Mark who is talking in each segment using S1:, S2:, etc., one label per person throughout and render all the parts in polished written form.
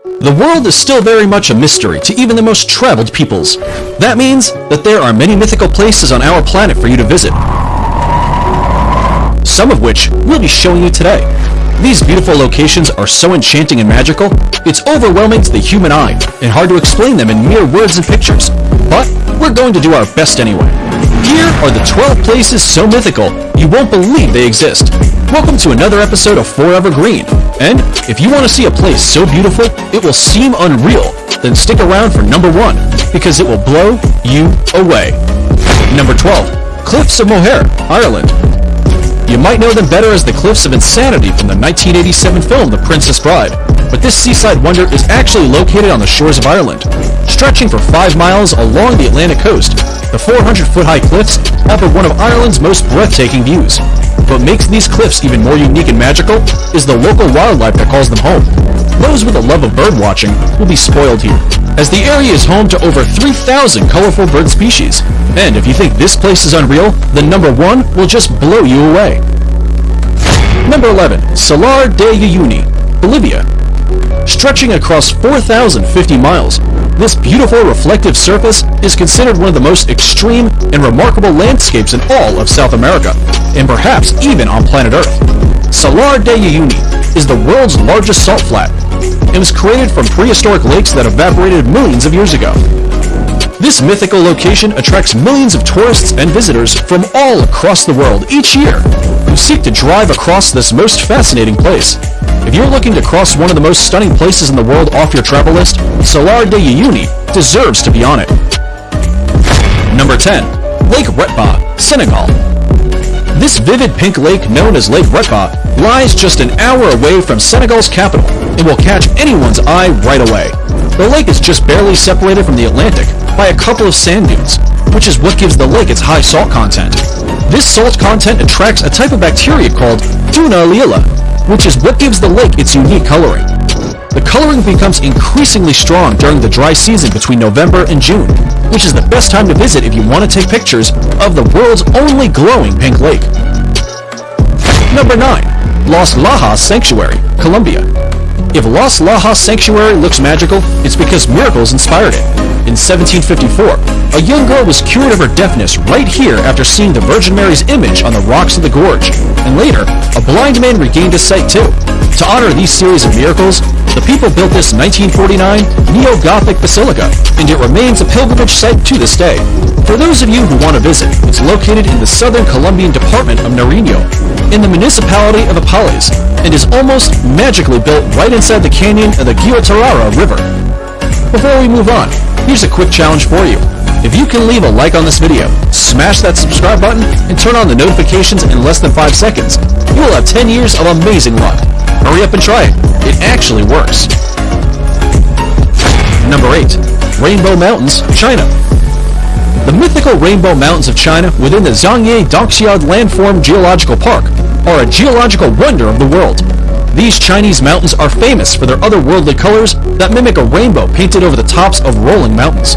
S1: The world is still very much a mystery to even the most traveled peoples. That means that there are many mythical places on our planet for you to visit, some of which we'll be showing you today. These beautiful locations are so enchanting and magical, it's overwhelming to the human eye and hard to explain them in mere words and pictures. But we're going to do our best anyway. Here are the 12 places so mythical you won't believe they exist. Welcome to another episode of Forever Green. And if you want to see a place so beautiful it will seem unreal, then stick around for number 1, because it will blow you away. Number 12. Cliffs of Moher, Ireland. You might know them better as the Cliffs of Insanity from the 1987 film The Princess Bride, but this seaside wonder is actually located on the shores of Ireland. Stretching for 5 miles along the Atlantic coast, the 400-foot-high cliffs offer one of Ireland's most breathtaking views. What makes these cliffs even more unique and magical is the local wildlife that calls them home. Those with a love of bird watching will be spoiled here, as the area is home to over 3,000 colorful bird species. And if you think this place is unreal, then number 1 will just blow you away. Number 11. Salar de Uyuni, Bolivia. Stretching across 4,050 miles, this beautiful reflective surface is considered one of the most extreme and remarkable landscapes in all of South America, and perhaps even on planet Earth. Salar de Uyuni is the world's largest salt flat, and was created from prehistoric lakes that evaporated millions of years ago. This mythical location attracts millions of tourists and visitors from all across the world each year who seek to drive across this most fascinating place. If you're looking to cross one of the most stunning places in the world off your travel list, Salar de Uyuni deserves to be on it. Number 10. Lake Redbach, Senegal. This vivid pink lake known as Lake Redbach lies just an hour away from Senegal's capital and will catch anyone's eye right away. The lake is just barely separated from the Atlantic by a couple of sand dunes, which is what gives the lake its high salt content. This salt content attracts a type of bacteria called Tuna lila, which is what gives the lake its unique coloring. The coloring becomes increasingly strong during the dry season between November and June, which is the best time to visit if you want to take pictures of the world's only glowing pink lake. Number 9. Las Lajas Sanctuary, Colombia. If Las Lajas Sanctuary looks magical, it's because miracles inspired it. In 1754, a young girl was cured of her deafness right here after seeing the Virgin Mary's image on the rocks of the gorge, and later, a blind man regained his sight too. To honor these series of miracles, the people built this 1949 neo-Gothic basilica, and it remains a pilgrimage site to this day. For those of you who want to visit, it's located in the southern Colombian department of Nariño, in the municipality of Apales, and is almost magically built right inside the canyon of the Guitarara River. Before we move on, here's a quick challenge for you. If you can leave a like on this video, smash that subscribe button, and turn on the notifications in less than 5 seconds, you will have 10 years of amazing luck. Hurry up and try it. It actually works. Number 8. Rainbow Mountains, China. The mythical Rainbow Mountains of China within the Zhangye Doxiad Landform Geological Park are a geological wonder of the world. These Chinese mountains are famous for their otherworldly colors that mimic a rainbow painted over the tops of rolling mountains.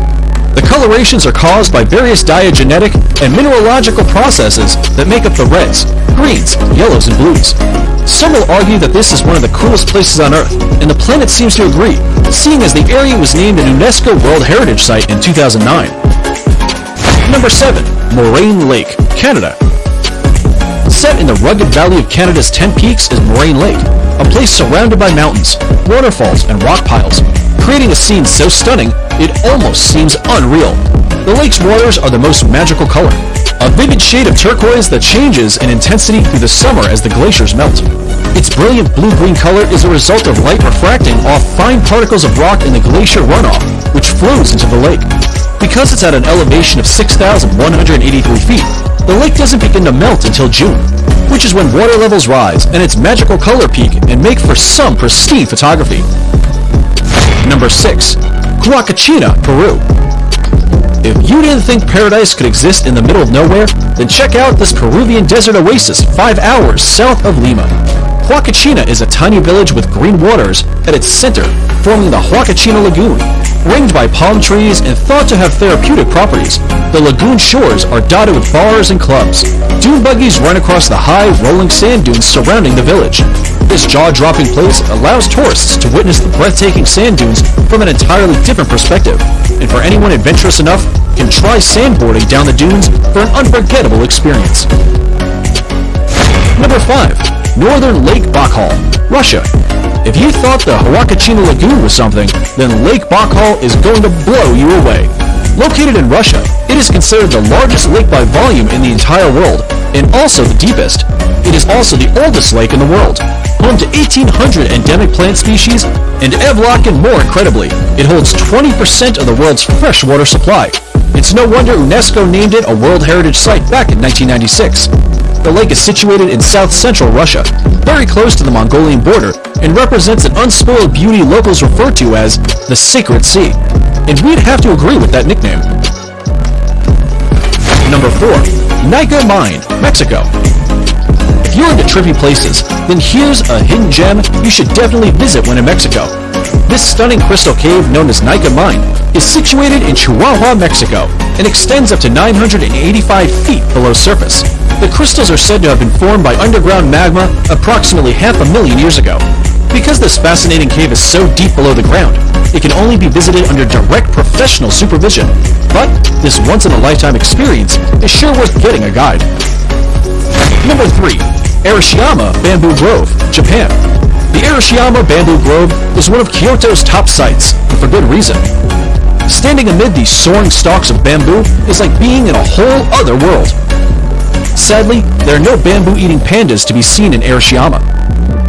S1: The colorations are caused by various diagenetic and mineralogical processes that make up the reds, greens, yellows, and blues. Some will argue that this is one of the coolest places on Earth, and the planet seems to agree, seeing as the area was named an UNESCO World Heritage Site in 2009. Number 7. Moraine Lake, Canada. Set in the rugged valley of Canada's 10 peaks is Moraine Lake, a place surrounded by mountains, waterfalls, and rock piles, creating a scene so stunning it almost seems unreal. The lake's waters are the most magical color, a vivid shade of turquoise that changes in intensity through the summer as the glaciers melt. Its brilliant blue-green color is a result of light refracting off fine particles of rock in the glacier runoff, which flows into the lake. Because it's at an elevation of 6,183 feet, the lake doesn't begin to melt until June, which is when water levels rise and its magical color peak and make for some pristine photography. Number 6. Huacachina, Peru. If you didn't think paradise could exist in the middle of nowhere, then check out this Peruvian desert oasis 5 hours south of Lima. Huacachina is a tiny village with green waters at its center, forming the Huacachina Lagoon. Ringed by palm trees and thought to have therapeutic properties, the lagoon shores are dotted with bars and clubs. Dune buggies run across the high, rolling sand dunes surrounding the village. This jaw-dropping place allows tourists to witness the breathtaking sand dunes from an entirely different perspective, and for anyone adventurous enough, can try sandboarding down the dunes for an unforgettable experience. Number 5. Northern Lake Baikal, Russia. If you thought the Huacachina Lagoon was something, then Lake Baikal is going to blow you away. Located in Russia, it is considered the largest lake by volume in the entire world, and also the deepest. It is also the oldest lake in the world, home to 1,800 endemic plant species, and Evlock more incredibly, it holds 20% of the world's freshwater supply. It's no wonder UNESCO named it a World Heritage Site back in 1996. The lake is situated in south-central Russia, very close to the Mongolian border, and represents an unspoiled beauty locals refer to as the Sacred Sea. And we'd have to agree with that nickname. Number 4. Nika Mine, Mexico. If you're into trippy places, then here's a hidden gem you should definitely visit when in Mexico. This stunning crystal cave known as Nika Mine is situated in Chihuahua, Mexico, and extends up to 985 feet below surface. The crystals are said to have been formed by underground magma approximately 500,000 years ago. Because this fascinating cave is so deep below the ground, it can only be visited under direct professional supervision. But this once-in-a-lifetime experience is sure worth getting a guide. Number 3. Arashiyama Bamboo Grove, Japan. The Arashiyama Bamboo Grove is one of Kyoto's top sites, and for good reason. Standing amid these soaring stalks of bamboo is like being in a whole other world. Sadly, there are no bamboo-eating pandas to be seen in Arashiyama,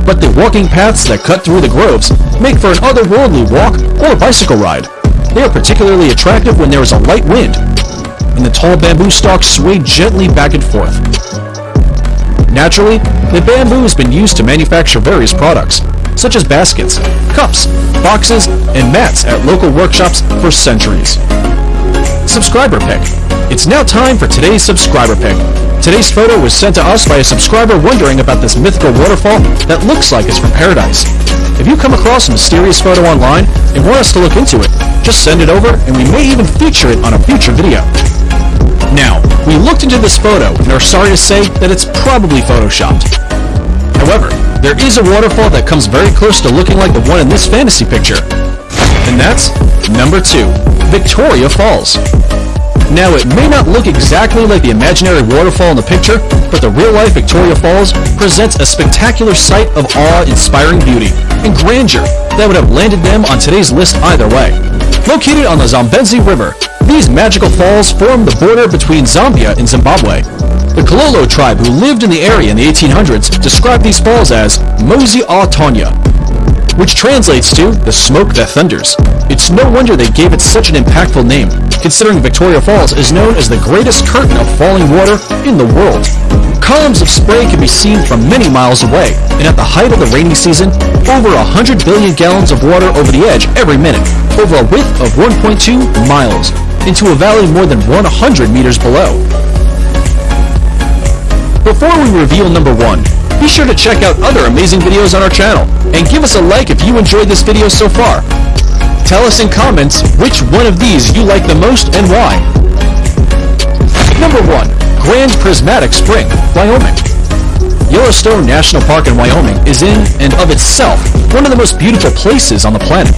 S1: but the walking paths that cut through the groves make for an otherworldly walk or bicycle ride. They are particularly attractive when there is a light wind, and the tall bamboo stalks sway gently back and forth. Naturally, the bamboo has been used to manufacture various products, such as baskets, cups, boxes, and mats at local workshops for centuries. Subscriber pick. It's now time for today's subscriber pick. Today's photo was sent to us by a subscriber wondering about this mythical waterfall that looks like it's from paradise. If you come across a mysterious photo online and want us to look into it, just send it over and we may even feature it on a future video. Now, we looked into this photo and are sorry to say that it's probably photoshopped. However, there is a waterfall that comes very close to looking like the one in this fantasy picture. And that's number 2, Victoria Falls. Now, it may not look exactly like the imaginary waterfall in the picture, but the real-life Victoria Falls presents a spectacular sight of awe-inspiring beauty and grandeur that would have landed them on today's list either way. Located on the Zambezi River, these magical falls form the border between Zambia and Zimbabwe. The Kololo tribe who lived in the area in the 1800s described these falls as Mozi a Tonya, which translates to the smoke that thunders. It's no wonder they gave it such an impactful name, considering Victoria Falls is known as the greatest curtain of falling water in the world. Columns of spray can be seen from many miles away, and at the height of the rainy season, over 100 billion gallons of water over the edge every minute, over a width of 1.2 miles, into a valley more than 100 meters below. Before we reveal number 1, be sure to check out other amazing videos on our channel, and give us a like if you enjoyed this video so far. Tell us in comments which one of these you like the most and why. Number 1. Grand Prismatic Spring, Wyoming. Yellowstone National Park in Wyoming is in and of itself one of the most beautiful places on the planet.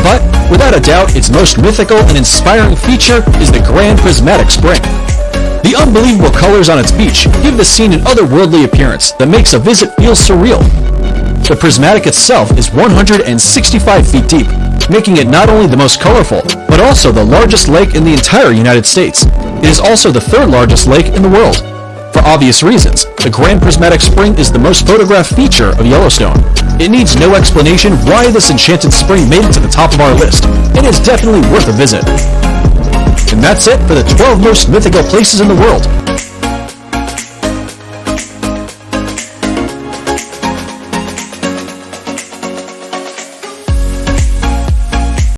S1: But, without a doubt, its most mythical and inspiring feature is the Grand Prismatic Spring. The unbelievable colors on its beach give the scene an otherworldly appearance that makes a visit feel surreal. The Prismatic itself is 165 feet deep, making it not only the most colorful, but also the largest lake in the entire United States. It is also the 3rd largest lake in the world. For obvious reasons, the Grand Prismatic Spring is the most photographed feature of Yellowstone. It needs no explanation why this enchanted spring made it to the top of our list, and is definitely worth a visit. And that's it for the 12 most mythical places in the world.